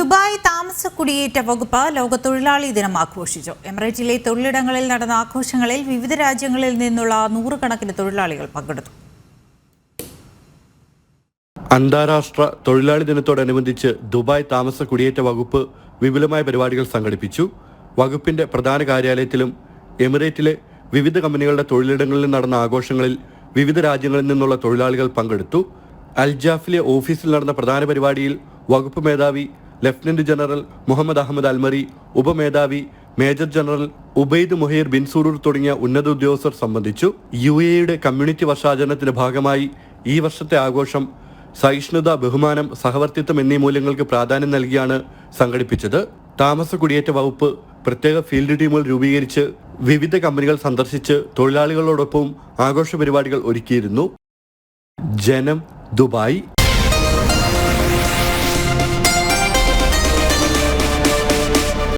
Dubai താമസ കുടിയേറ്റ വകുപ്പ് ലോക തൊഴിലാളി ദിനം ആഘോഷിച്ചു. എമിറേറ്റിലെ തൊഴിലിടങ്ങളിൽ നടന്ന ആഘോഷങ്ങളിൽ വിവിധ രാജ്യങ്ങളിൽ നിന്നുള്ള നൂറുകണക്കിന് തൊഴിലാളികൾ പങ്കെടുത്തു. അന്താരാഷ്ട്ര തൊഴിലാളി ദിനത്തോടനുബന്ധിച്ച് ദുബായ് താമസ കുടിയേറ്റ വകുപ്പ് വിപുലമായ പരിപാടികൾ സംഘടിപ്പിച്ചു. വകുപ്പിന്റെ പ്രധാന കാര്യാലയത്തിലും എമിറേറ്റിലെ വിവിധ കമ്പനികളുടെ തൊഴിലിടങ്ങളിൽ നടന്ന ആഘോഷങ്ങളിൽ വിവിധ രാജ്യങ്ങളിൽ നിന്നുള്ള തൊഴിലാളികൾ പങ്കെടുത്തു. അൽജാഫിലെ ഓഫീസിൽ നടന്ന പ്രധാന പരിപാടിയിൽ വകുപ്പ് മേധാവി lieutenant general Mohammed Ahmed Almarri, ഉപമേധാവി major general Obaid Muhair bin Suroor തുടങ്ങിയ ഉന്നത ഉദ്യോഗസ്ഥർ സംബന്ധിച്ചു. UAE കമ്മ്യൂണിറ്റി വർഷാചരണത്തിന്റെ ഭാഗമായി ഈ വർഷത്തെ ആഘോഷം സഹിഷ്ണുത, ബഹുമാനം, സഹവർത്തിത്വം എന്നീ മൂല്യങ്ങൾക്ക് പ്രാധാന്യം നൽകിയാണ് സംഘടിപ്പിച്ചത്. താമസ കുടിയേറ്റ വകുപ്പ് പ്രത്യേക ഫീൽഡ് ടീമുകൾ രൂപീകരിച്ച് വിവിധ കമ്പനികൾ സന്ദർശിച്ച് തൊഴിലാളികളോടൊപ്പം ആഘോഷ പരിപാടികൾ ഒരുക്കിയിരുന്നു. ജനം, ദുബായ്.